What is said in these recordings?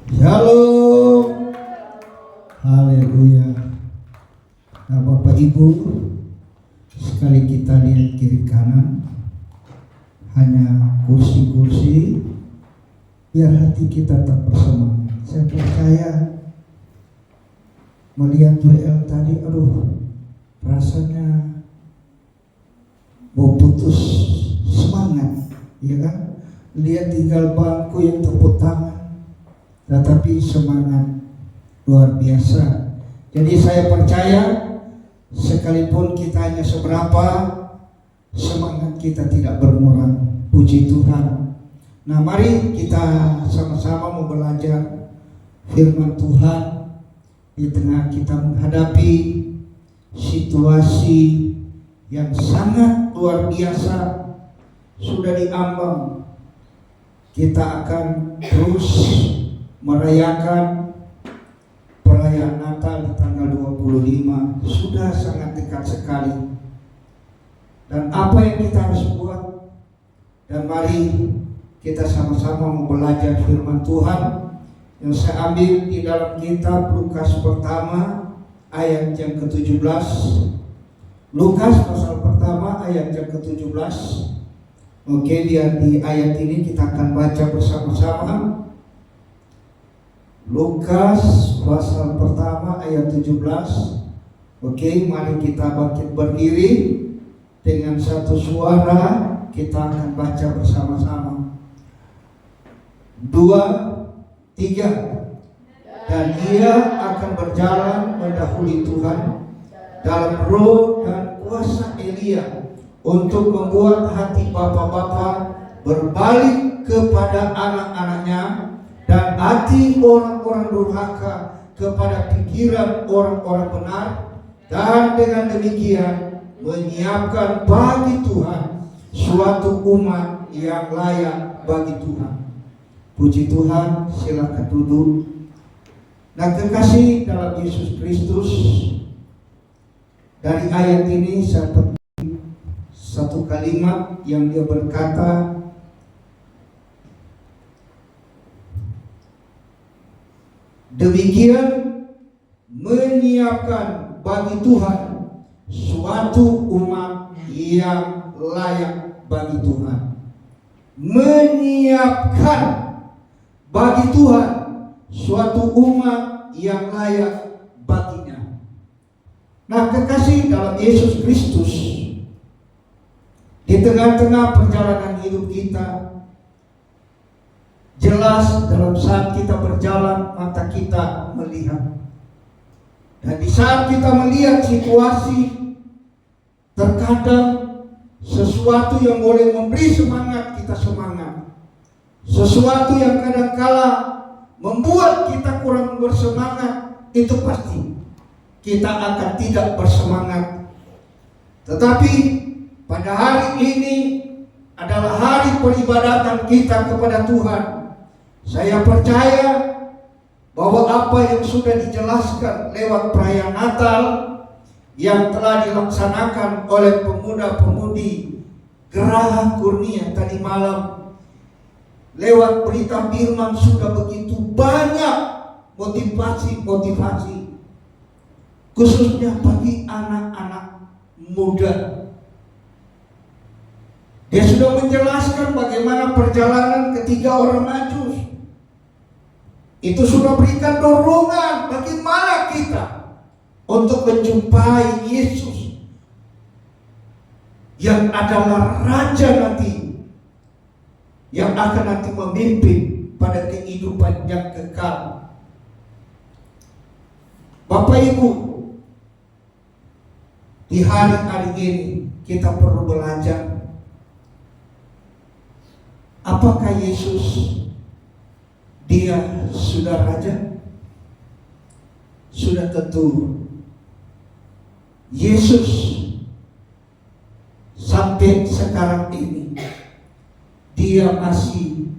Shalom. Haleluya. Nah, Bapak Ibu, sekali kita lihat kiri kanan, hanya kursi-kursi, biar hati kita tak bersemangat. Saya percaya melihat WL tadi, rasanya mau putus semangat, ya kan? Lihat tinggal bangku yang tepuk tangan, tetapi semangat luar biasa. Jadi saya percaya sekalipun kita hanya seberapa, semangat kita tidak berkurang. Puji Tuhan. Nah, mari kita sama-sama mau belajar firman Tuhan di tengah kita menghadapi situasi yang sangat luar biasa. Sudah diambang, kita akan terus merayakan perayaan Natal di tanggal 25. Sudah sangat dekat sekali. Dan apa yang kita harus buat? Dan mari kita sama-sama mau belajar firman Tuhan yang saya ambil di dalam kitab Lukas pertama ayat yang ke-17. Lukas pasal pertama ayat yang ke-17. Oke, di ayat ini kita akan baca bersama-sama. Lukas pasal pertama ayat 17. Oke, mari kita bangkit berdiri dengan satu suara, kita akan baca bersama-sama. 2, 3. Dan ia akan berjalan mendahului Tuhan dalam roh dan kuasa Elia, untuk membuat hati bapa-bapa berbalik kepada anak-anaknya, dan hati orang-orang durhaka kepada pikiran orang-orang benar, dan dengan demikian menyiapkan bagi Tuhan suatu umat yang layak bagi Tuhan. Puji Tuhan, silakan duduk. Nah, kekasih dalam Yesus Kristus, dari ayat ini saya petik satu kalimat yang dia berkata, demikian menyiapkan bagi Tuhan suatu umat yang layak bagi Tuhan. Menyiapkan bagi Tuhan suatu umat yang layak baginya. Nah, kekasih dalam Yesus Kristus, di tengah-tengah perjalanan hidup kita, jelas dalam saat kita berjalan mata kita melihat. Dan di saat kita melihat situasi, terkadang sesuatu yang boleh memberi semangat, kita semangat. Sesuatu yang kadangkala membuat kita kurang bersemangat, itu pasti kita akan tidak bersemangat. Tetapi pada hari ini adalah hari peribadatan kita kepada Tuhan. Saya percaya bahwa apa yang sudah dijelaskan lewat perayaan Natal yang telah dilaksanakan oleh pemuda-pemudi Geraha Kurnia tadi malam, lewat berita firman sudah begitu banyak motivasi, khususnya bagi anak-anak muda. Dia sudah menjelaskan bagaimana perjalanan ketiga orang Majus. Itu sudah berikan dorongan bagaimana kita untuk menjumpai Yesus yang adalah Raja nanti, yang akan nanti memimpin pada kehidupan yang kekal. Bapak Ibu, di hari-hari ini kita perlu belajar. Apakah Yesus dia sudah Raja? Sudah tentu. Yesus sampai sekarang ini dia masih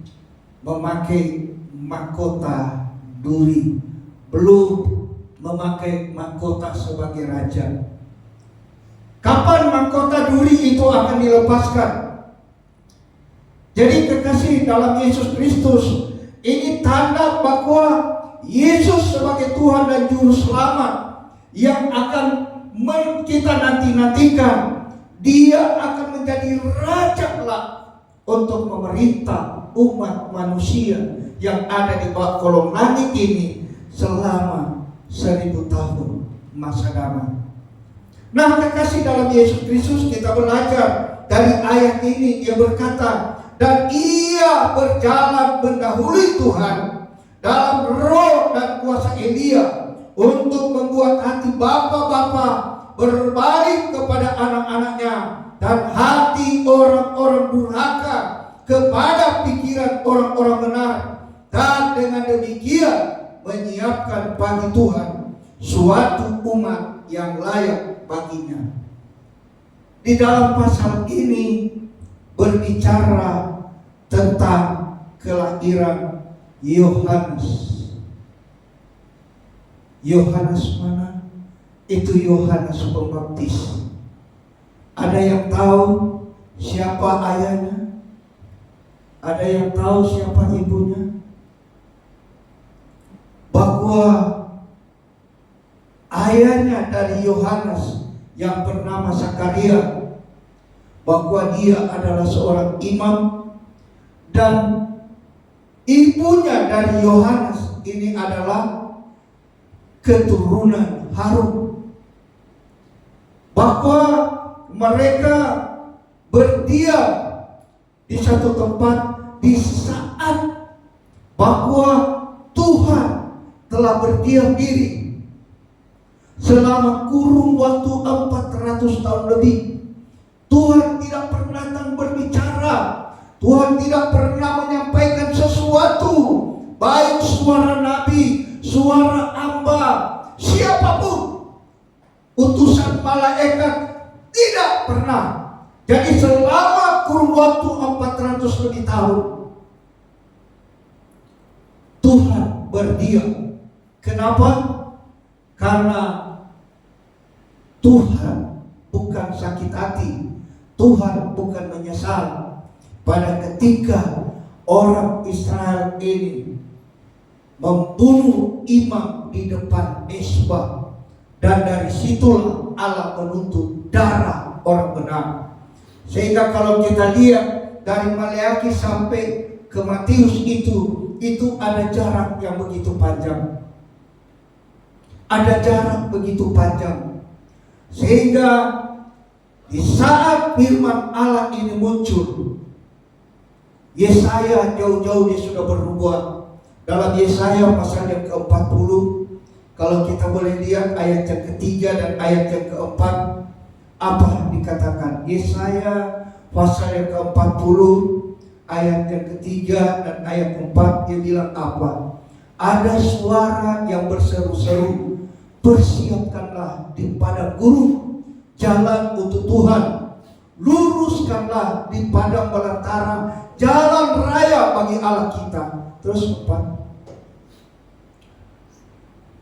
memakai mahkota duri, belum memakai mahkota sebagai Raja. Kapan mahkota duri itu akan dilepaskan? Jadi kekasih dalam Yesus Kristus, Ini tanda bahwa Yesus sebagai Tuhan dan Juru Selamat yang akan kita nantikan. Dia akan menjadi raja kelak untuk memerintah umat manusia yang ada di bawah kolong langit ini selama 1000 tahun masa damai. Nah, kekasih dalam Yesus Kristus, kita belajar dari ayat ini. Dia berkata, dan ia berjalan mendahului Tuhan dalam roh dan kuasa Elia untuk membuat hati bapa-bapa berbalik kepada anak-anaknya dan hati orang-orang durhaka kepada pikiran orang-orang benar, dan dengan demikian menyiapkan bagi Tuhan suatu umat yang layak baginya. Di dalam pasal ini berbicara tentang kelahiran Yohanes. Yohanes mana? Itu Yohanes Pembaptis. Ada yang tahu siapa ayahnya? Ada yang tahu siapa ibunya? Bahwa ayahnya dari Yohanes yang bernama Zakaria, bahwa dia adalah seorang imam, dan ibunya dari Yohanes ini adalah keturunan Harun. Bahwa mereka berdiam di satu tempat di saat bahwa Tuhan telah berdiam diri selama kurun waktu 400 tahun lebih. Tuhan tidak pernah datang berbicara. Tuhan tidak pernah menyampaikan sesuatu, baik suara nabi, suara hamba, siapapun, utusan malaikat, tidak pernah. Jadi selama kurun waktu 400 lebih tahun Tuhan berdiam. Kenapa? Karena Tuhan bukan sakit hati, Tuhan bukan menyesal pada ketika orang Israel ini membunuh imam di depan Mesbah. Dan dari situlah Allah menuntut darah orang benar. Sehingga kalau kita lihat dari Maleakhi sampai ke Matius itu ada jarak yang begitu panjang. Ada jarak begitu panjang. Sehingga di saat firman Allah ini muncul, Yesaya jauh-jauh dia sudah bernubuat. Dalam Yesaya pasal yang ke-40, kalau kita boleh lihat ayat yang ketiga dan ayat yang keempat, apa dikatakan? Yesaya pasal yang ke-40 ayat yang ketiga dan ayat keempat, dia bilang apa? Ada suara yang berseru-seru, persiapkanlah di padang gurun jalan untuk Tuhan, luruskanlah di padang belantara jalan raya bagi Allah kita. Terus empat,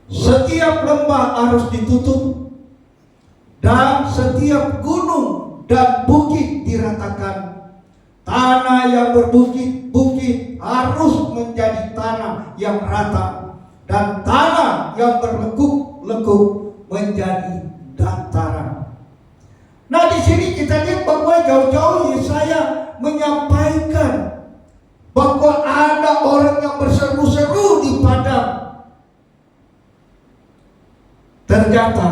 setiap lembah harus ditutup dan setiap gunung dan bukit diratakan. Tanah yang berbukit-bukit harus menjadi tanah yang rata, dan tanah yang berlekuk-lekuk menjadi dataran. Nah, di sini kita lihat bahwa jauh-jauh Yesaya menyampaikan bahwa ada orang yang berseru-seru di padang. Ternyata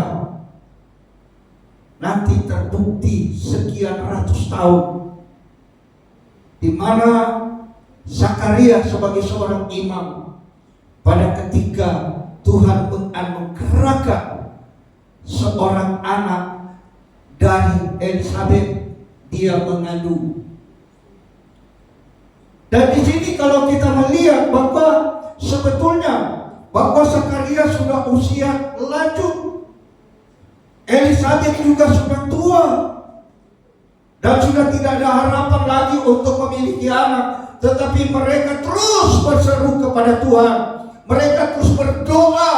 nanti terbukti sekian ratus tahun di mana Zakaria sebagai seorang imam, pada ketika Tuhan menganugerahkan seorang anak dari Elizabeth, dia mengandung. Dan di sini kalau kita melihat bahwa sebetulnya bahwa Zakaria sudah usia lanjut, Elizabeth juga sudah tua, dan sudah tidak ada harapan lagi untuk memiliki anak. Tetapi mereka terus berseru kepada Tuhan, mereka terus berdoa,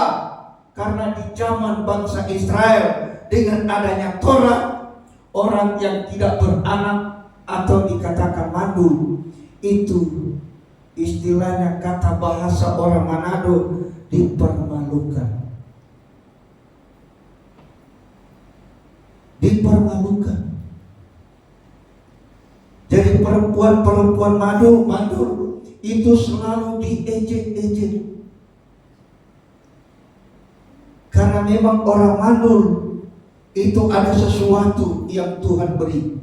karena di zaman bangsa Israel dengan adanya Torah, orang yang tidak beranak atau dikatakan mandul itu istilahnya kata bahasa orang Manado, dipermalukan. Dipermalukan. Jadi perempuan-perempuan mandul itu selalu diejek-ejek. Karena memang orang mandul itu ada sesuatu yang Tuhan beri.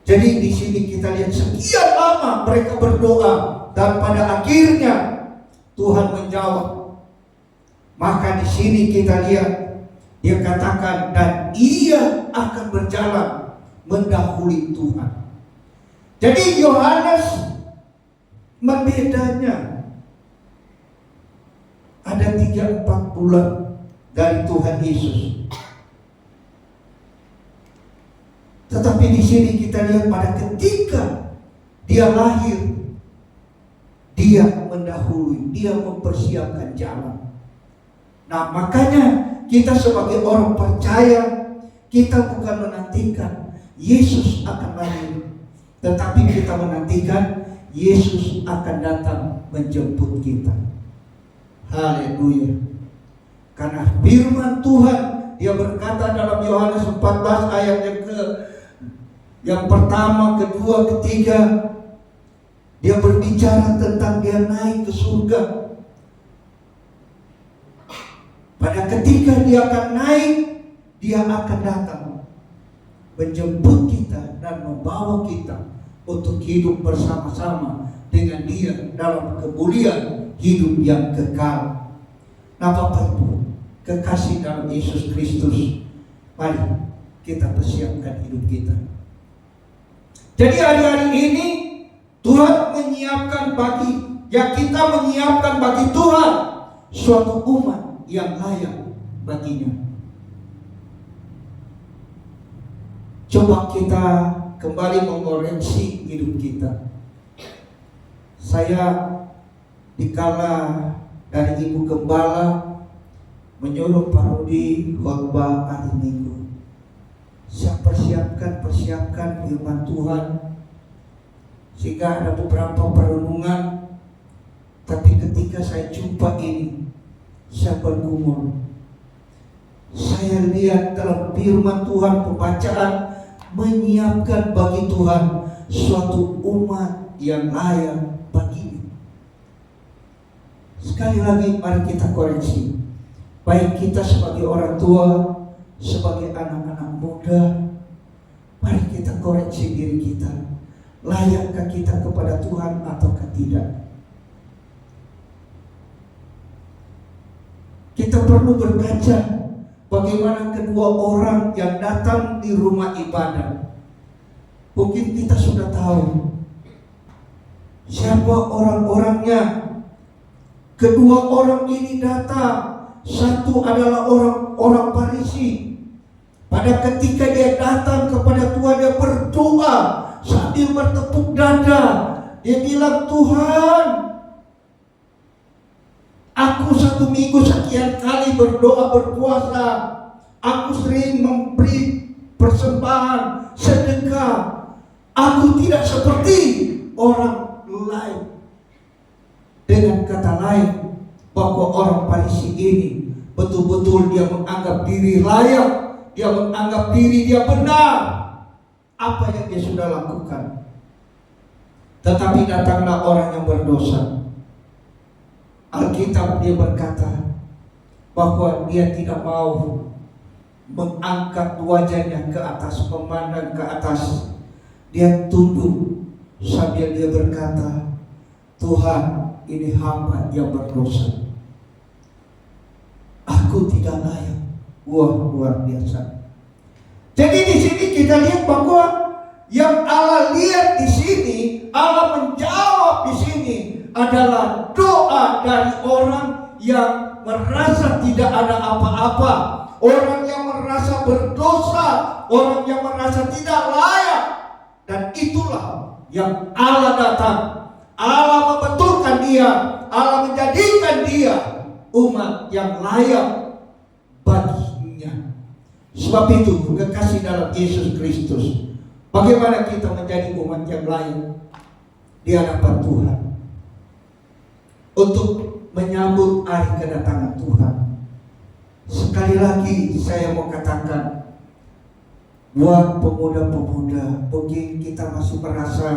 Jadi di sini kita lihat sekian lama mereka berdoa dan pada akhirnya Tuhan menjawab. Maka di sini kita lihat dia katakan, dan ia akan berjalan mendahului Tuhan. Jadi Yohanes membedanya. Ada 3-4 bulan dari Tuhan Yesus. Tetapi di sini kita lihat pada ketika dia lahir, dia mendahului, dia mempersiapkan jalan. Nah, makanya kita sebagai orang percaya, kita bukan menantikan Yesus akan lahir, tetapi kita menantikan Yesus akan datang menjemput kita. Haleluya. Karena firman Tuhan, dia berkata dalam Yohanes 14 ayat yang pertama, kedua, ketiga, dia berbicara tentang dia naik ke surga. Pada ketika dia akan naik, dia akan datang menjemput kita dan membawa kita untuk hidup bersama-sama dengan dia dalam kemuliaan hidup yang kekal. Nah, Bapak Ibu, kekasih dalam Yesus Kristus, mari kita persiapkan hidup kita. Jadi hari-hari ini Tuhan menyiapkan kita menyiapkan bagi Tuhan suatu umat yang layak baginya. Coba kita kembali mengoreksi hidup kita. Saya dikala dari Ibu Gembala menyuruh Pak Rudi khotbah hari Minggu, saya persiapkan firman Tuhan, sehingga ada beberapa perenungan. Tapi ketika saya jumpa ini, saya bergumul. Saya lihat dalam firman Tuhan, pembacaan menyiapkan bagi Tuhan suatu umat yang layak baginya. Sekali lagi mari kita koreksi, baik kita sebagai orang tua, sebagai anak-anak muda, mari kita koreksi diri kita. Layakkah kita kepada Tuhan ataukah tidak? Kita perlu berkaca bagaimana kedua orang yang datang di rumah ibadah. Mungkin kita sudah tahu siapa orang-orangnya. Kedua orang ini datang. Satu adalah orang Farisi. Pada ketika dia datang kepada Tuhan, dia berdoa sambil bertepuk dada. Dia bilang, Tuhan, aku 1 minggu sekian kali berdoa, berpuasa. Aku sering memberi persembahan, sedekah. Aku tidak seperti orang lain. Dengan kata lain, bahwa orang Farisi ini betul-betul dia menganggap diri layak, dia menganggap diri dia benar apa yang dia sudah lakukan. Tetapi datanglah orang yang berdosa. Alkitab dia berkata bahwa dia tidak mau mengangkat wajahnya ke atas, memandang ke atas. Dia tunduk sambil dia berkata, Tuhan, ini hamba yang berdosa. Aku tidak layak. Wah, luar biasa. Jadi di sini kita lihat bahwa yang Allah lihat di sini, Allah menjawab di sini adalah doa dari orang yang merasa tidak ada apa-apa, orang yang merasa berdosa, orang yang merasa tidak layak. Dan itulah yang Allah datang. Allah membetulkan dia, Allah menjadikan dia umat yang layak baginya. Sebab itu, kekasih dalam Yesus Kristus, bagaimana kita menjadi umat yang layak? di hadapan Tuhan untuk menyambut hari kedatangan Tuhan. Sekali lagi saya mau katakan, buat pemuda-pemuda, mungkin kita masih merasa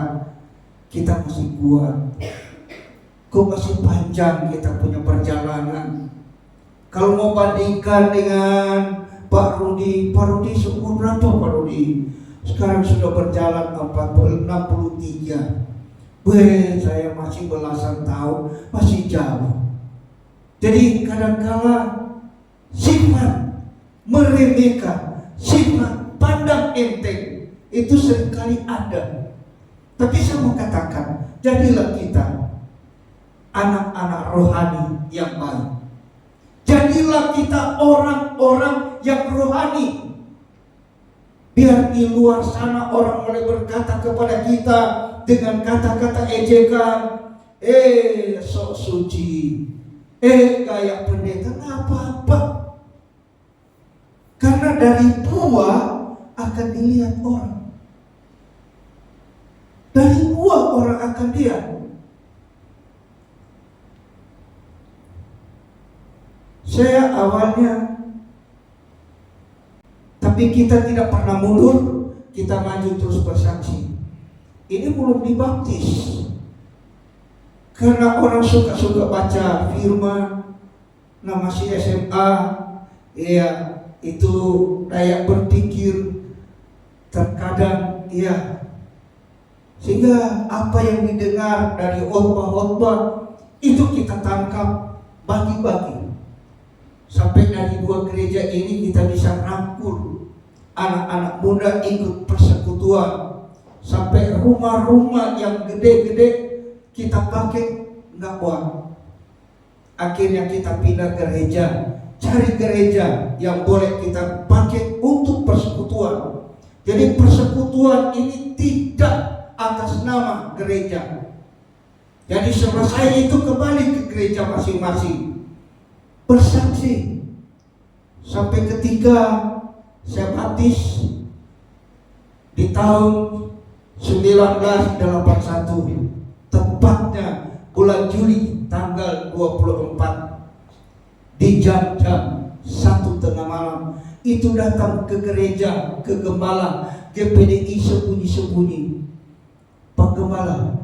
kita masih kuat, kok masih panjang kita punya perjalanan. Kalau mau bandingkan dengan Pak Rudi seumur berapa Pak Rudi? Sekarang sudah berjalan 63. Saya masih belasan tahun, masih jauh. Jadi kadang-kala sifat meremehkan, sifat pandang enteng itu seringkali ada. Tapi saya mau katakan, jadilah kita anak-anak rohani yang baik. Jadilah kita orang-orang yang rohani. Biar di luar sana orang mulai berkata kepada kita dengan kata-kata ejekan, sok suci, kayak pendeta, nggak apa-apa. Karena dari buah akan dilihat orang. Dari buah orang akan lihat. Saya awalnya, tapi kita tidak pernah mundur, kita maju terus bersaksi. Ini belum dibaptis. Karena orang suka baca firman, masih SMA, ya itu daya berpikir terkadang ya, sehingga apa yang didengar dari khotbah itu kita tangkap, bagi-bagi. Sampai dari 2 gereja ini kita bisa rangkul anak-anak muda ikut persekutuan. Sampai rumah-rumah yang gede-gede kita pakai nggak buat. Akhirnya kita pindah gereja, cari gereja yang boleh kita pakai untuk persekutuan. Jadi persekutuan ini tidak atas nama gereja. Jadi selesai itu kembali ke gereja masing-masing, bersaksi. Sampai ketika saya baptis di tahun 1981, tepatnya bulan Juli tanggal 24, di jam-jam 1:30 malam itu datang ke gereja, ke gembala GPDI sembunyi-sembunyi. Pak Gembala,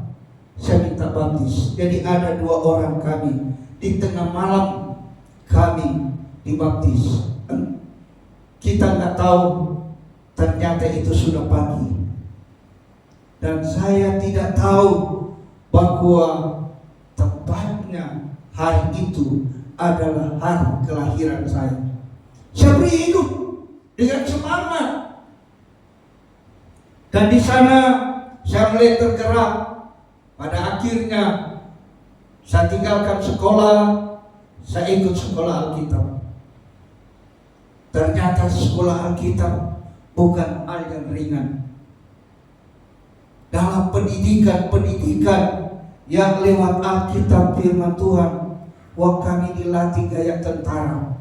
saya minta baptis. Jadi ada 2 orang kami, di tengah malam kami dibaptis. Kita nggak tahu, ternyata itu sudah pagi. Dan saya tidak tahu bahwa tepatnya hari itu adalah hari kelahiran saya. Saya beri hidup dengan semangat. Dan di sana saya mulai tergerak. Pada akhirnya saya tinggalkan sekolah, saya ikut sekolah Alkitab. Ternyata sekolah Alkitab bukan hal yang ringan. Dalam pendidikan yang lewat Alkitab firman Tuhan, kami dilatih gaya tentara.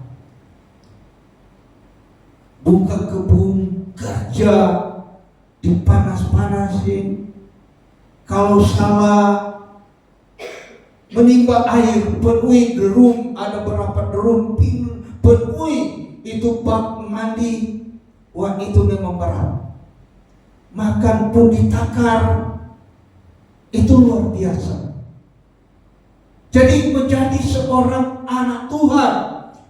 Buka kebun, kerja, dipanas-panasin. Kalau salah menimba air, penuhi derum, ada berapa derum, penuhi itu bak mandi. Wah, itu memang berat. Makan pun ditakar, itu luar biasa. Jadi menjadi seorang anak Tuhan,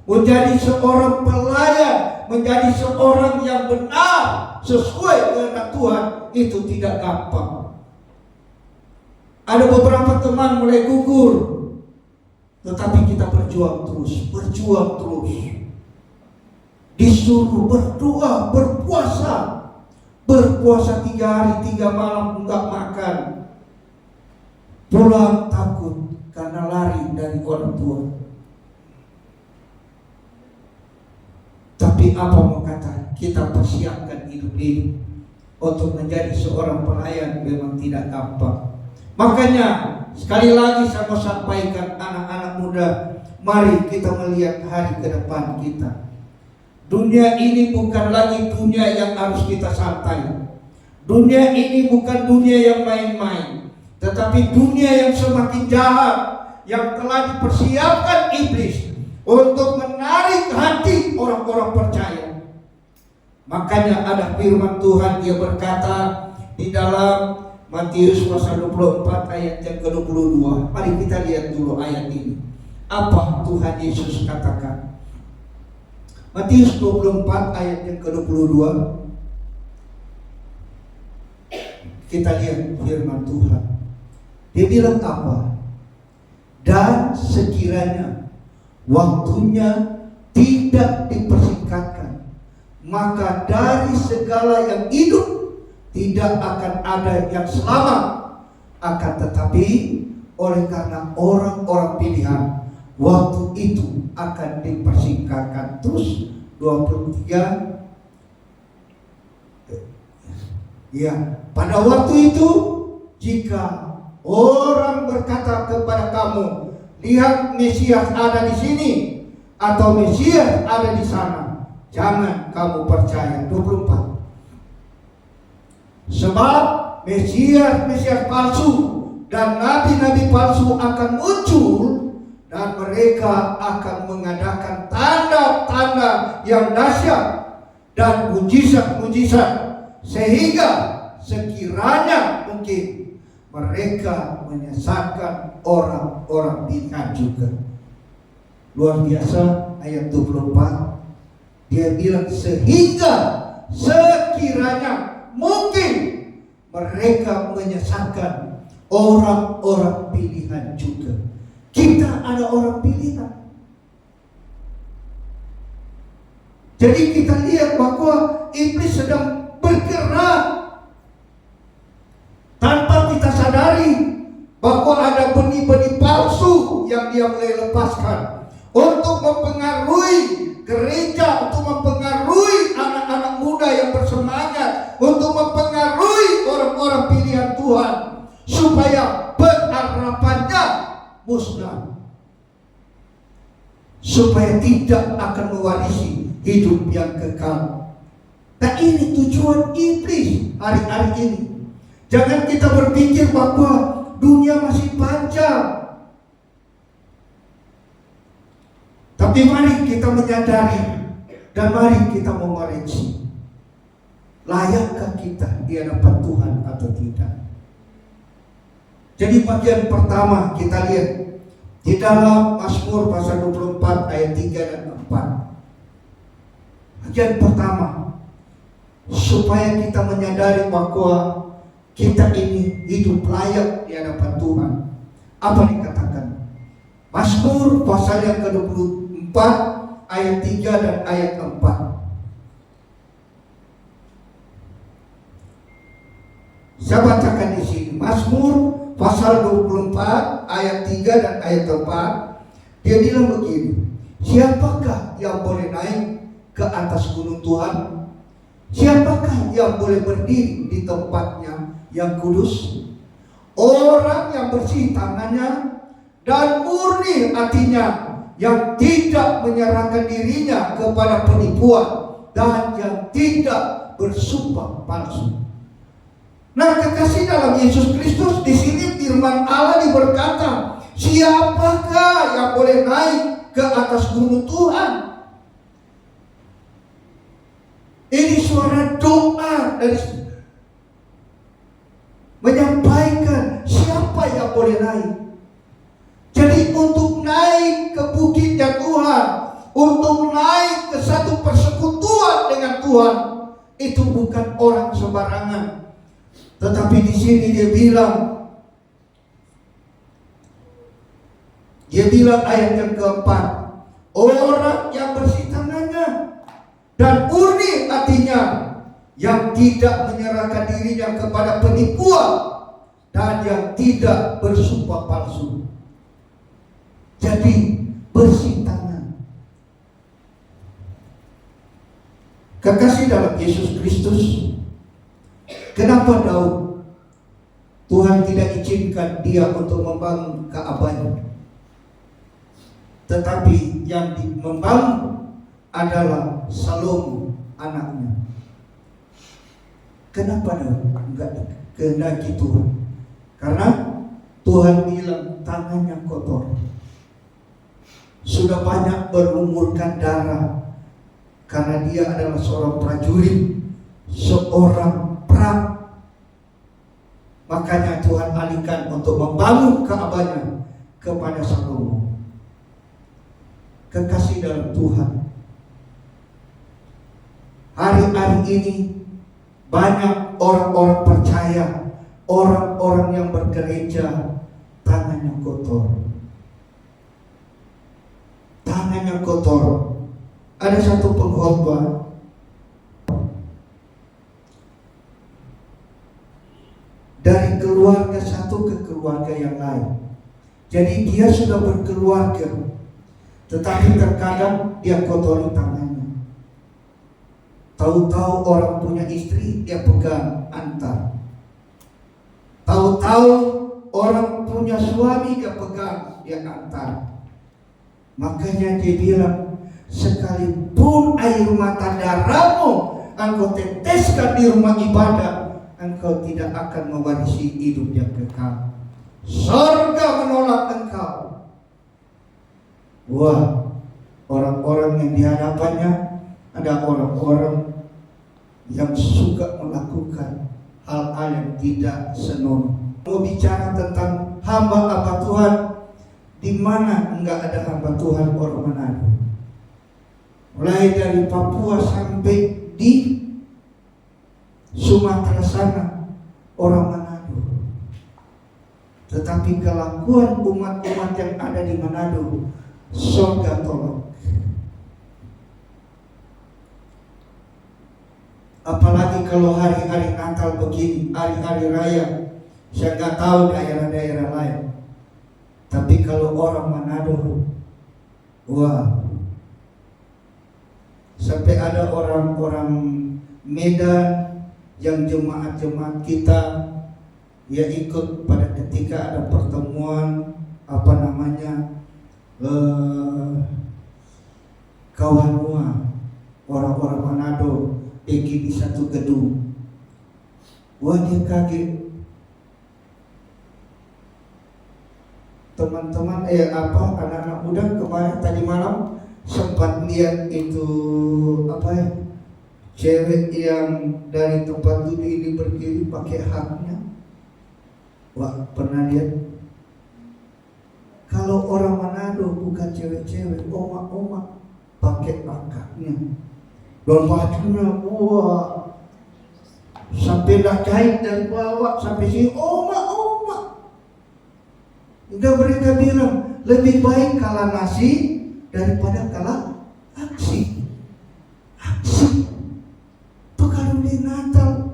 menjadi seorang pelayan, menjadi seorang yang benar sesuai kehendak Tuhan, itu tidak gampang. Ada beberapa teman mulai gugur, tetapi kita berjuang terus. Disuruh berdoa, berpuasa 3 hari 3 malam enggak makan. Pulang takut karena lari dari orang tua. Tapi apa mau kata, kita persiapkan hidup ini untuk menjadi seorang pelayan memang tidak gampang. Makanya sekali lagi saya mau sampaikan anak-anak muda, mari kita melihat hari ke depan kita. Dunia ini bukan lagi dunia yang harus kita santai. Dunia ini bukan dunia yang main-main. Tetapi dunia yang semakin jahat, yang telah dipersiapkan iblis untuk menarik hati orang-orang percaya. Makanya ada firman Tuhan, dia berkata di dalam Matius pasal 24 ayat yang ke-22. Mari kita lihat dulu ayat ini. Apa Tuhan Yesus katakan? Matius 24 ayat yang ke-22. Kita lihat firman Tuhan. Dia bilang apa? Dan sekiranya waktunya tidak dipersingkatkan, maka dari segala yang hidup tidak akan ada yang selamat. Akan tetapi oleh karena orang-orang pilihan, waktu itu akan dipersingkatkan. Terus 23. Ya, pada waktu itu jika orang berkata kepada kamu, lihat Mesias ada di sini, atau Mesias ada di sana, jangan kamu percaya. 24. Sebab Mesias palsu dan nabi-nabi palsu akan muncul, dan mereka akan mengadakan tanda-tanda yang dahsyat dan mujizat-mujizat, sehingga sekiranya mungkin mereka menyesatkan orang-orang pilihan juga. Luar biasa ayat 24. Dia bilang sehingga sekiranya mungkin mereka menyesatkan orang-orang pilihan juga. Kita ada orang pilihan. Jadi kita lihat bahwa iblis sedang bergerak tanpa kita sadari bahwa ada benih-benih palsu yang dia mulai lepaskan untuk mempengaruhi gereja, untuk mempengaruhi anak-anak muda yang bersemangat, untuk mempengaruhi orang-orang pilihan Tuhan, supaya pengharapannya musnah, supaya tidak akan mewarisi hidup yang kekal. Nah, ini tujuan iblis hari-hari ini. Jangan kita berpikir bahwa dunia masih panjang. Tapi mari kita menyadari dan mari kita mengoreksi. Layakkah kita di hadapan Tuhan atau tidak? Jadi bagian pertama kita lihat di dalam Mazmur pasal 24 ayat 3 dan 4. Bagian pertama, supaya kita menyadari bahwa kita ini hidup layak di hadapan Tuhan. Apa dikatakan? Mazmur pasal yang ke-24 ayat 3 dan ayat 4. Saya bacakan di sini. Mazmur pasal 24 ayat 3 dan ayat 4. Dia bilang begini, siapakah yang boleh naik ke atas gunung Tuhan? Siapakah yang boleh berdiri di tempatnya yang kudus? Orang yang bersih tangannya dan murni hatinya, yang tidak menyerahkan dirinya kepada penipuan dan yang tidak bersumpah palsu. Nah, kekasih dalam Yesus Kristus, di sini firman Allah berkata, siapakah yang boleh naik ke atas gunung Tuhan? Ini suara doa dari menyampaikan siapa yang boleh naik. Jadi untuk naik ke bukitnya Tuhan, untuk naik ke satu persekutuan dengan Tuhan, itu bukan orang sembarangan. Tetapi di sini dia bilang ayat yang keempat, orang yang bersih tangannya dan murni hatinya, yang tidak menyerahkan dirinya kepada penipuan dan yang tidak bersumpah palsu. Jadi bersih tangan. Kekasih dalam Yesus Kristus, kenapa Daud Tuhan tidak izinkan dia untuk membangun Ka'bah? Tetapi yang membangun adalah Salomo anaknya. Kenapa Daud enggak kehendaki Tuhan? Karena Tuhan bilang tangannya kotor, sudah banyak berlumurkan darah, karena dia adalah seorang prajurit, seorang perang. Makanya Tuhan alihkan untuk membangun Ka'bahnya kepada Salomo. Kekasih dalam Tuhan, hari-hari ini banyak orang-orang percaya, orang-orang yang bergereja, tangannya kotor. Tangannya kotor. Ada satu pengkhotbah dari keluarga satu ke keluarga yang lain. Jadi dia sudah berkeluarga, tetapi terkadang dia kotori tangannya. Tahu-tahu orang punya istri, dia pegang antar. Tahu-tahu orang punya suami, dia pegang, dia antar. Makanya dia bilang, sekalipun air mata darahmu engkau teteskan di rumah ibadah, engkau tidak akan mewarisi hidup yang kekal. Surga menolak engkau. Wah, orang-orang yang di hadapannya ada orang-orang yang suka melakukan hal-hal yang tidak senonoh. Mau bicara tentang hamba Tuhan, di mana enggak ada hamba Tuhan orang Manado. Mulai dari Papua sampai di Sumatera sana, orang Manado. Tetapi kelakuan umat-umat yang ada di Manado, surga tolak. Apalagi kalau hari-hari Natal begini, hari-hari raya. Saya nggak tahu daerah-daerah lain. Tapi kalau orang Manado, wah, sampai ada orang-orang Medan yang jemaat-jemaat kita ya ikut pada ketika ada pertemuan Kawanua, orang-orang Manado pergi di satu gedung. Wah, dia kaget. Teman-teman anak-anak muda kemarin tadi malam sempat lihat itu cewek yang dari tempat duduk ini berdiri pakai haknya. Wah, pernah lihat? Kalau orang Manado bukan cewek-cewek, oma-oma pakai akaknya. Dan bajunya, wah, sampai dah jahit dari bawah sampai sini, oma-oma. Udah mereka bilang lebih baik kalah nasi daripada kalah aksi. Aksi. Tuh kalau di Natal,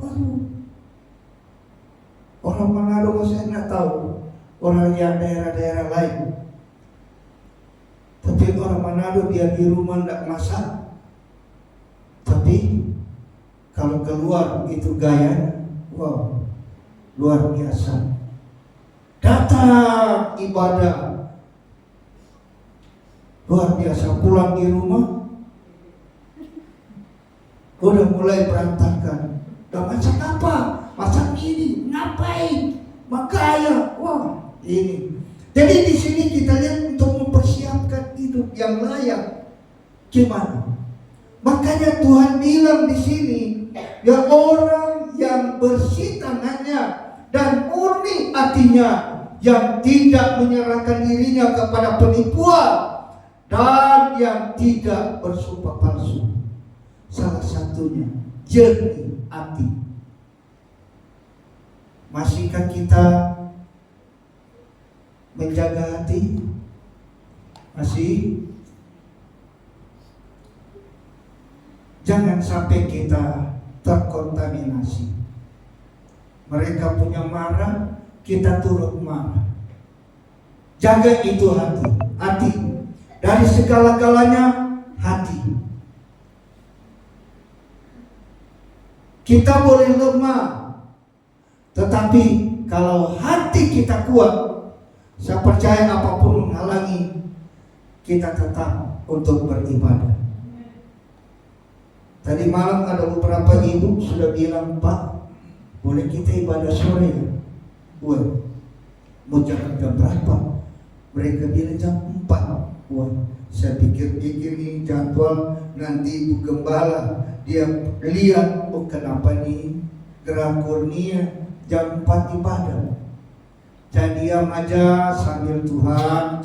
orang Manado saya nggak tahu, orang yang daerah-daerah lain. Tapi orang Manado dia di rumah nggak masak. Tapi kalau keluar itu gaya, wow, luar biasa. Datang ibadah luar biasa, pulang di rumah udah mulai berantakan. Udah masak apa? Masak ini, ngapain? Makanya, wah, ini. Jadi di sini kita lihat untuk mempersiapkan hidup yang layak. Gimana? Makanya Tuhan bilang di sini, ya orang yang bersih tangannya dan murni hatinya, yang tidak menyerahkan dirinya kepada penipuan dan yang tidak bersumpah palsu. Salah satunya jernih hati. Masihkah kita menjaga hati? Masih? Jangan sampai kita terkontaminasi. Mereka punya marah, kita turut marah. Jaga itu hati. Hati. Dari segala-galanya hati. Kita boleh lemah, tetapi kalau hati kita kuat, saya percaya apapun menghalangi, kita tetap untuk beribadah. Tadi malam ada beberapa ibu sudah bilang, Pak, boleh kita ibadah sore ya? Boleh. Mau jalan jam berapa? Mereka bilang jam 4. Wah, saya pikir-pikir ini jadwal nanti Ibu Gembala dia lihat, oh kenapa nih Gerah Kurnia jam 4 ibadah. Saya diam aja sambil Tuhan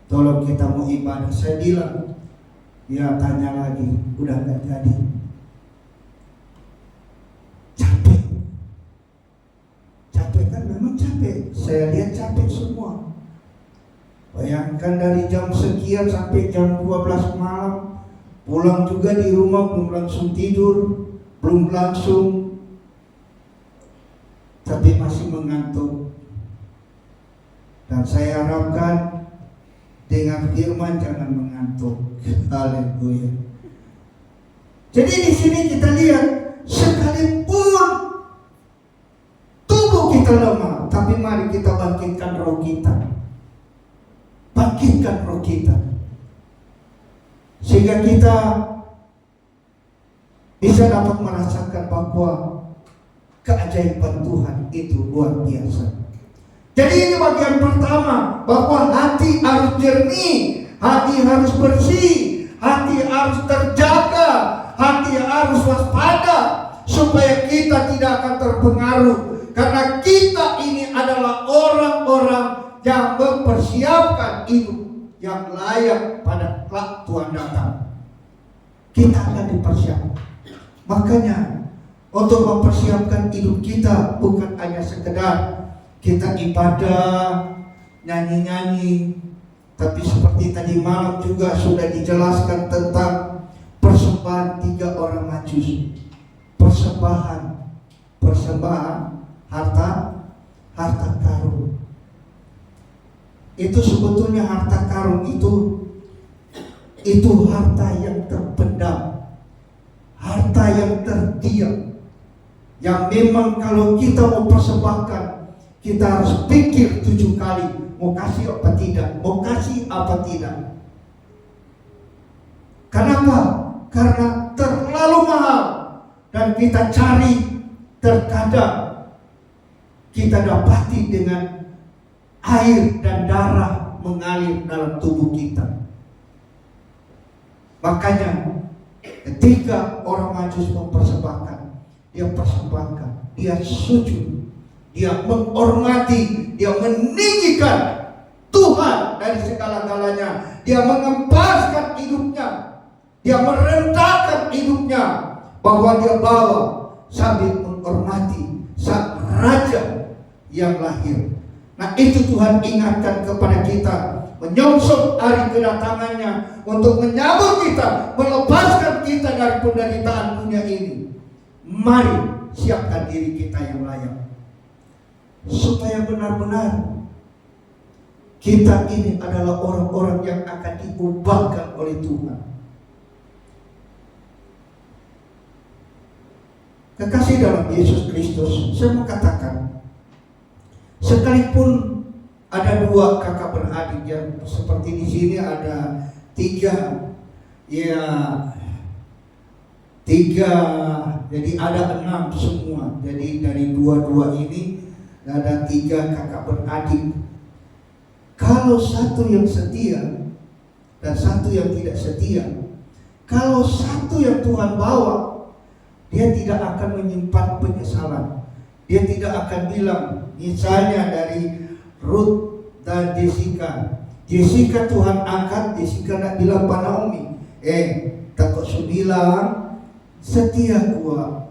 tolong kita mau ibadah. Saya bilang, ya tanya lagi, udah gak jadi. Capek kan, memang capek. Saya lihat capek semua. Bayangkan dari jam sekian sampai jam 12 malam, pulang juga di rumah belum langsung tidur, belum langsung, tapi masih mengantuk. Dan saya harapkan dengan firman jangan mengantuk. Haleluya. Jadi di sini kita lihat, sekalipun tubuh kita lemah, tapi mari kita bangkitkan roh kita. Bangkitkan roh kita, sehingga kita bisa dapat merasakan bahwa keajaiban Tuhan itu luar biasa. Jadi ini bagian pertama, bahwa hati harus jernih, hati harus bersih, hati harus terjaga, hati harus waspada, supaya kita tidak akan terpengaruh. Karena kita ini adalah orang-orang yang mempersiapkan hidup yang layak pada kelak Tuhan datang. Kita akan dipersiapkan. Makanya untuk mempersiapkan hidup kita bukan hanya sekedar kita ibadah, nyanyi-nyanyi, tapi seperti tadi malam juga sudah dijelaskan tentang persembahan 3 orang Majus. Persembahan harta karun. Itu sebetulnya harta karun itu harta yang terpendam, harta yang terdiam, yang memang kalau kita mau persembahkan, kita harus pikir 7 kali mau kasih apa tidak, mau kasih apa tidak. Kenapa? Karena terlalu mahal dan kita cari, terkadang kita dapati dengan air dan darah mengalir dalam tubuh kita. Makanya ketika orang Majus mempersembahkan, dia persembahkan, dia sujud, dia menghormati, dia meninggikan Tuhan dari segala-galanya, dia mengempaskan hidupnya, dia merendahkan hidupnya, bahwa dia bawa sambil menghormati sang raja yang lahir. Nah, itu Tuhan ingatkan kepada kita, menyongsong hari kedatangannya untuk menyambut kita, melepaskan kita dari penderitaan dunia ini. Mari siapkan diri kita yang layak, supaya benar-benar kita ini adalah orang-orang yang akan diubahkan oleh Tuhan. Kekasih dalam Yesus Kristus, saya mau katakan, sekalipun ada 2 kakak beradik ya, seperti di sini ada 3, jadi ada 6 semua. Jadi dari 2 ini ada 3 kakak beradik. Kalau satu yang setia dan satu yang tidak setia, kalau satu yang Tuhan bawa, dia tidak akan menyimpan penyesalan. Dia tidak akan bilang, misalnya dari Ruth dan Jessica. Jessica Tuhan angkat, Jessica nak bilang pada Naomi, takut su bilang setia gua,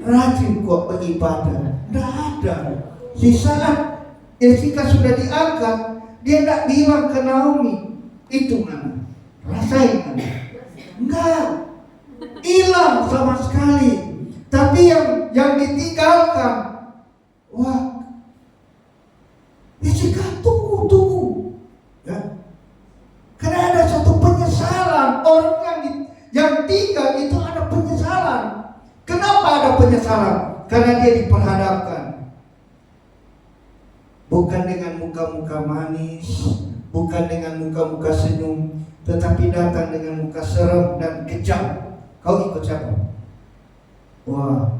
rajin gua beribadah. Tidak ada. Di saat Jessica sudah diangkat, dia tidak bilang ke Naomi, itu mana, rasain mana? Enggak, hilang sama sekali. Tapi yang ditinggalkan, wah, Jessica tunggu, ya. Karena ada satu penyesalan. Orang yang tinggal itu ada penyesalan. Kenapa ada penyesalan? Karena dia diperhadapkan bukan dengan muka-muka manis, bukan dengan muka-muka senyum, tetapi datang dengan muka serem dan kejam. Kau ikut siapa? Wah,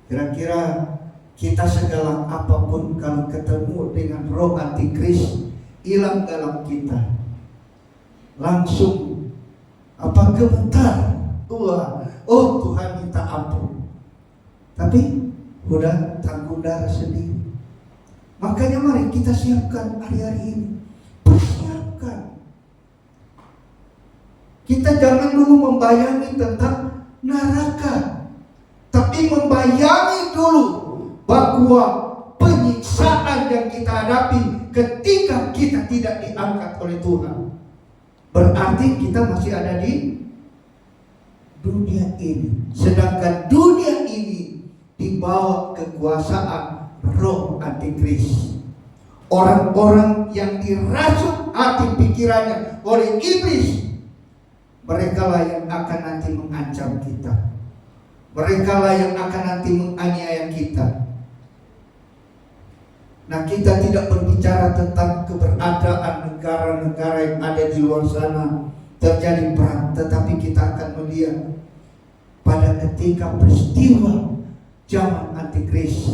kira-kira Kita segala apapun kalau ketemu dengan roh antikris, hilang dalam kita. Langsung gemetar. Oh Tuhan minta ampun. Tapi udah tanggung darah sendiri. Makanya mari kita siapkan hari-hari ini. Persiapkan. Kita jangan dulu membayangi tentang neraka, tapi membayangi dulu bahwa penyiksaan yang kita hadapi ketika kita tidak diangkat oleh Tuhan, berarti kita masih ada di dunia ini. Sedangkan dunia ini dibawa kekuasaan roh antikris. Orang-orang yang dirasuk hati pikirannya oleh iblis, mereka lah yang akan nanti mengancam kita. Mereka lah yang akan nanti menganiaya kita. Nah, kita tidak berbicara tentang keberadaan negara-negara yang ada di luar sana terjadi perang, tetapi kita akan melihat pada ketika peristiwa zaman antikris,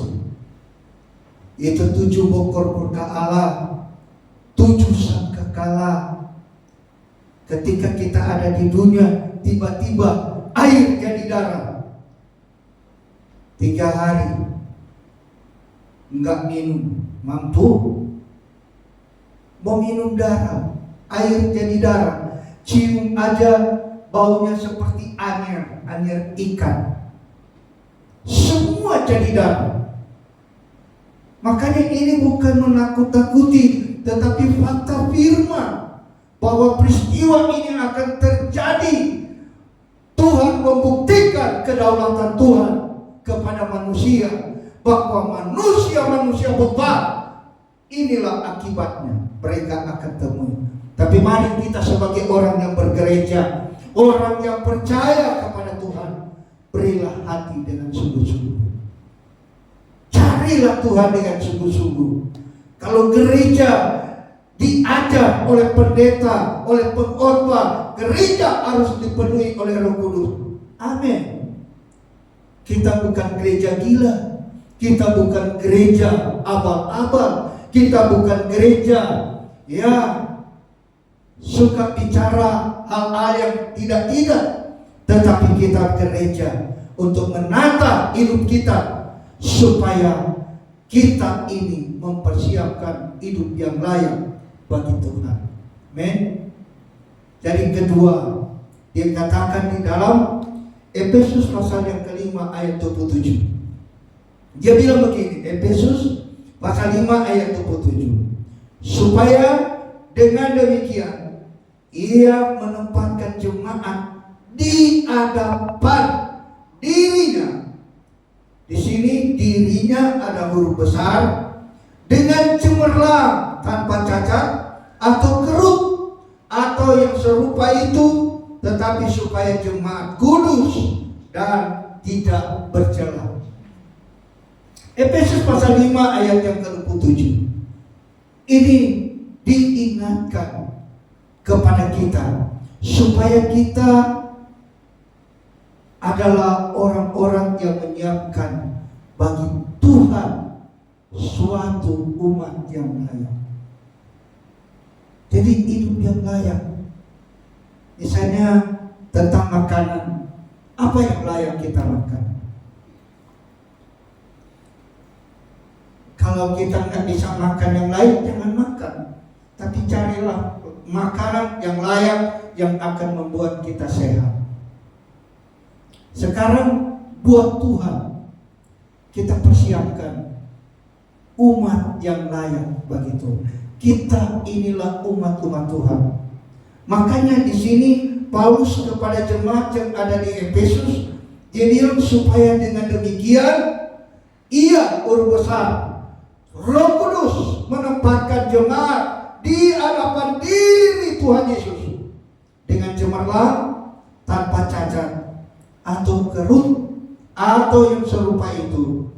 itu 7 bokor murka Allah, 7 sangkakala. Ketika kita ada di dunia, tiba-tiba air jadi darah. 3 hari enggak minum, mampu mau minum darah, air jadi darah. Cium aja baunya seperti anyir ikan, semua jadi darah. Makanya ini bukan menakut-takuti, tetapi fakta firman bahwa peristiwa ini akan terjadi. Tuhan membuktikan kedaulatan Tuhan kepada manusia, bahwa manusia bebal, inilah akibatnya mereka akan temui. Tapi mari kita sebagai orang yang bergereja, orang yang percaya kepada Tuhan, berilah hati dengan sungguh-sungguh. Carilah Tuhan dengan sungguh-sungguh. Kalau gereja diajar oleh pendeta, oleh pengkhotbah, gereja harus dipenuhi oleh Roh Kudus. Amin. Kita bukan gereja gila. Kita bukan gereja abal-abal. Kita bukan gereja suka bicara hal-hal yang tidak. Tetapi kita gereja untuk menata hidup kita, supaya kita ini mempersiapkan hidup yang layak bagi Tuhan. Amin. Jadi kedua, dia katakan di dalam Efesus pasal yang kelima ayat 27. Dia bilang begini, Efesus pasal 5 ayat 27. Supaya dengan demikian ia menempatkan jemaat di hadapan dirinya. Di sini dirinya ada huruf besar, dengan cemerlang, tanpa cacat atau keruk atau yang serupa itu, tetapi supaya jemaat kudus dan tidak bercela. Efesus pasal 5 ayat yang ke-27. Ini diingatkan kepada kita supaya kita adalah orang-orang yang menyiapkan bagi Tuhan suatu umat yang layak. Jadi hidup yang layak. Misalnya tentang makanan, apa yang layak kita makan? Kalau kita nggak bisa makan yang lain, jangan makan. Tapi carilah makanan yang layak, yang akan membuat kita sehat. Sekarang buat Tuhan, kita persiapkan umat yang layak bagi Tuhan. Kita inilah umat-umat Tuhan. Makanya di sini Paulus kepada jemaat yang ada di Efesus, dia bilang supaya dengan demikian ia huruf besar, Roh Kudus menempatkan jemaat di hadapan diri Tuhan Yesus dengan cemerlang, tanpa cacat atau kerut atau yang serupa itu,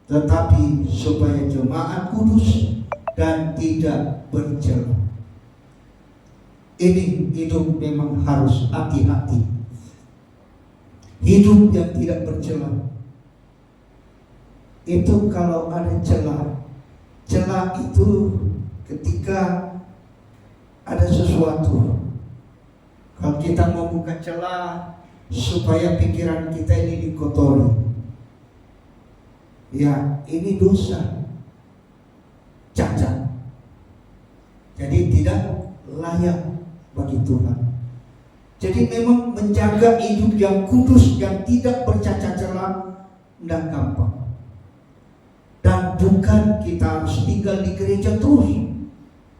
tetapi supaya jemaat kudus dan tidak bercela. Ini hidup memang harus hati-hati. Hidup yang tidak bercela. itu kalau ada celah. Celah itu ketika ada sesuatu. Kalau kita mau buka celah supaya pikiran kita ini dikotori, ya ini dosa, cacat. Jadi tidak layak bagi Tuhan. Jadi memang menjaga hidup yang kudus, yang tidak bercacat celah, tidak gampang. Dan bukan kita harus tinggal di gereja terus,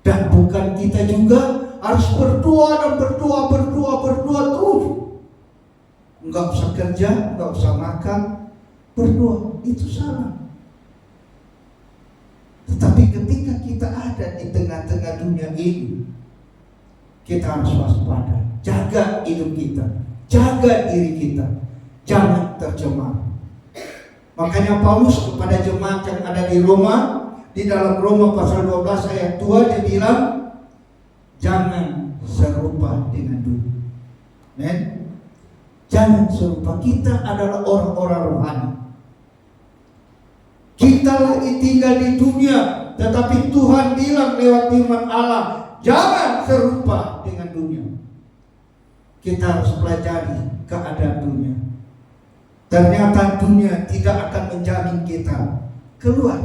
dan bukan kita juga harus berdoa dan berdoa terus. Enggak usah kerja, enggak usah makan, berdoa, itu salah. Tetapi ketika kita ada di tengah-tengah dunia ini, kita harus waspada, jaga hidup kita, jaga diri kita, jangan tercemar. Makanya Paulus kepada jemaat yang ada di Roma, di dalam Roma pasal 12 ayat 2 dia bilang, jangan serupa dengan dunia. Men? Jangan serupa. Kita adalah orang-orang rohani. Kita lagi tinggal di dunia, tetapi Tuhan bilang lewat firman Allah, jangan serupa dengan dunia. Kita harus pelajari keadaan dunia. Ternyata dunia tidak akan menjamin kita keluar.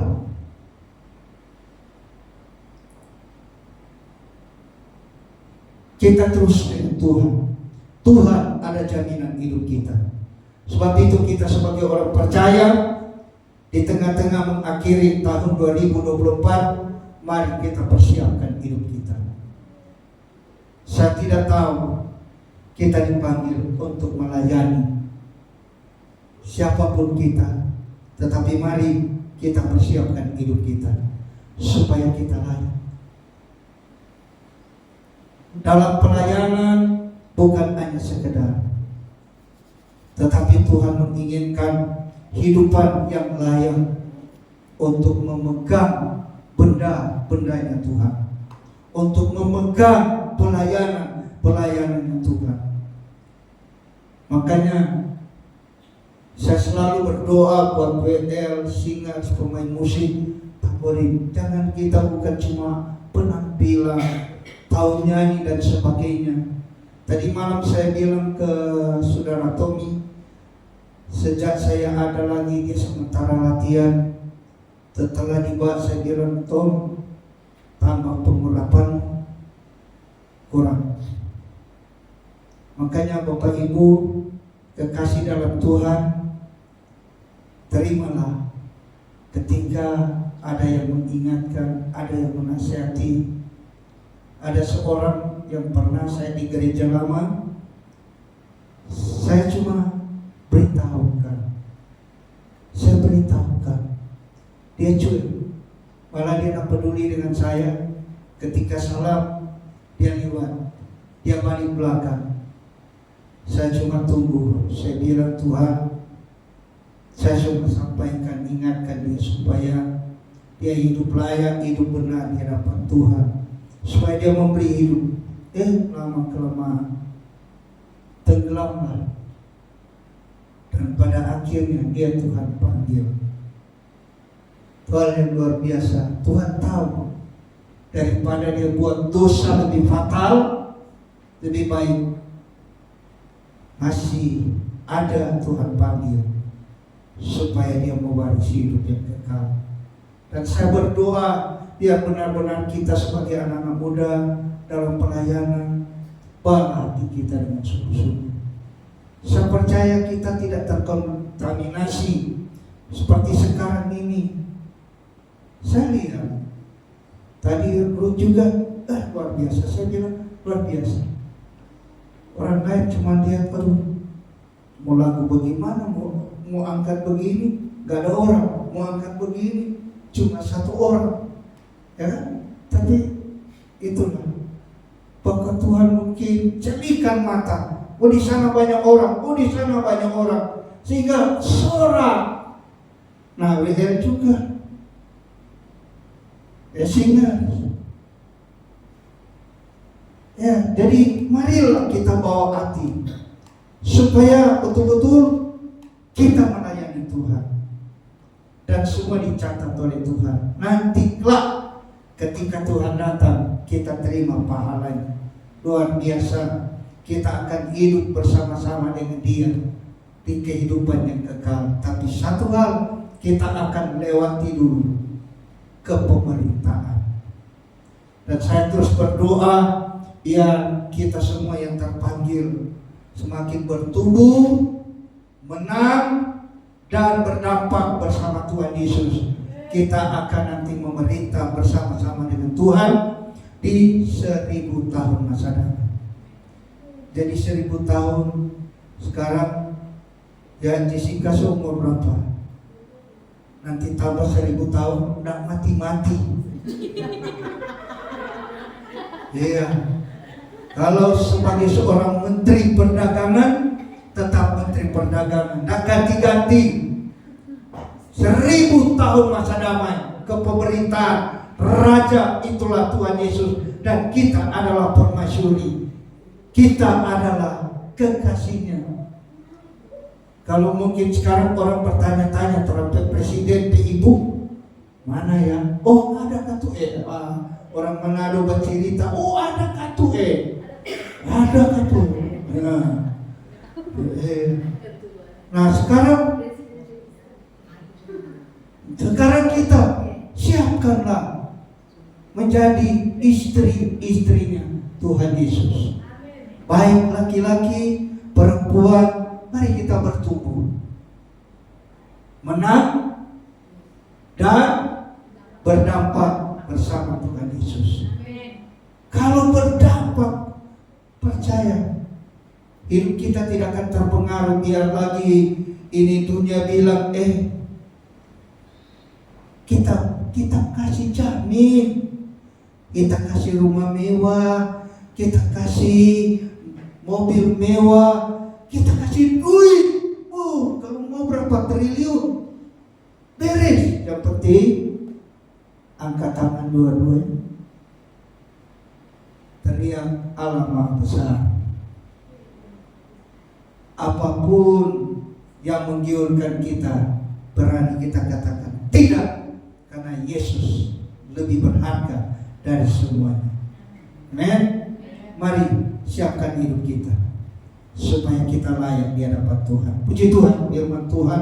Kita terus dengan Tuhan. Tuhan ada jaminan hidup kita. Sebab itu kita sebagai orang percaya, di tengah-tengah mengakhiri tahun 2024, mari kita persiapkan hidup kita. Saya tidak tahu kita dipanggil untuk melayani siapapun kita, tetapi mari kita persiapkan hidup kita supaya kita layak. Dalam pelayanan bukan hanya sekedar, tetapi Tuhan menginginkan hidupan yang layak untuk memegang benda-bendanya Tuhan, untuk memegang pelayanan Tuhan. Makanya saya selalu berdoa buat WL, singers, pemain musik, tamborin. Jangan kita bukan cuma penampilan, tahu nyanyi dan sebagainya. Tadi malam saya bilang ke saudara Tommy, sejak saya ada lagi di sementara latihan, setelah dibuat saya bilang, Tom, tambah pengurapan kurang. Makanya Bapak Ibu kekasih dalam Tuhan, terimalah ketika ada yang mengingatkan, ada yang menasihati. Ada seorang yang pernah saya di gereja lama, saya cuma beritahukan, dia cuek, malah dia tak peduli dengan saya. Ketika salam dia lewat, dia balik belakang. Saya cuma tunggu, saya bilang, Tuhan, saya cuma sampaikan, ingatkan dia supaya dia hidup layak, hidup benar di hadapan Tuhan, supaya dia memberi hidup. Lama kelamaan tenggelamlah, dan pada akhirnya dia Tuhan panggil. Tuhan yang luar biasa. Tuhan tahu, daripada dia buat dosa lebih fatal, lebih baik masih ada Tuhan panggil supaya dia mewarisi hidup yang kekal. Dan saya berdoa biar benar-benar kita sebagai anak-anak muda dalam pelayanan, bala hati kita dengan sungguh-sungguh. Saya percaya kita tidak terkontaminasi seperti sekarang ini. Saya lihat tadi Ruth juga luar biasa. Saya bilang luar biasa. Orang lain cuma lihat, mau lagu bagaimana, mau angkat begini, gak ada orang. Mau angkat begini, cuma satu orang, ya kan? Tapi itulah, bahwa Tuhan mungkin celikan mata. Oh, di sana banyak orang, oh di sana banyak orang, sehingga sorak. Nah, WL juga, sehingga ya, jadi marilah kita bawa hati supaya betul-betul kita melayani Tuhan. dan semua dicatat oleh Tuhan. Nanti kelak ketika Tuhan datang, kita terima pahalanya. Luar biasa, kita akan hidup bersama-sama dengan Dia di kehidupan yang kekal. Tapi satu hal, kita akan lewati dulu ke pemerintahan. Dan saya terus berdoa biar kita semua yang terpanggil semakin bertumbuh, menang, dan berdampak bersama Tuhan Yesus. Kita akan nanti memerintah bersama-sama dengan Tuhan di 1000 tahun masa depan. Jadi 1000 tahun sekarang, ya Jessica seumur berapa? Nanti tambah 1000 tahun udah mati-mati. Iya. Kalau sebagai seorang menteri perdagangan, tetap menteri perdagangan, dan ganti-ganti. 1000 tahun masa damai kepemerintahan Raja, itulah Tuhan Yesus, dan kita adalah permasyuri. Kita adalah kekasihnya. Kalau mungkin sekarang orang bertanya-tanya terhadap presiden ibu, mana ya? Oh ada katu orang Manado bercerita, oh ada katu ada katu. Nah sekarang kita siapkanlah menjadi istri-istrinya Tuhan Yesus. Baik laki-laki, perempuan, mari kita bertumbuh, menang dan berdampak bersama Tuhan Yesus. Kalau berdampak, percaya hidup kita tidak akan terpengaruh. Biar lagi ini dunia bilang kita kasih jamin, kita kasih rumah mewah, kita kasih mobil mewah, kita kasih duit. Kalau mau berapa triliun, beres. Yang penting angkat tangan dua-duanya, teriak Allah Maha Besar. Apapun yang menggiurkan kita, berani kita katakan tidak, karena Yesus lebih berharga dari semuanya. Amen. Mari siapkan hidup kita supaya kita layak di hadapan Tuhan. Puji Tuhan, firman Tuhan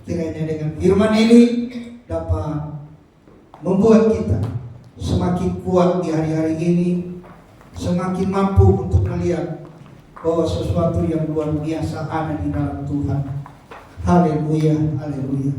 kiranya dengan firman ini dapat membuat kita semakin kuat di hari-hari ini, semakin mampu untuk melihat bahwa sesuatu yang luar biasa ada di dalam Tuhan. Haleluya, haleluya.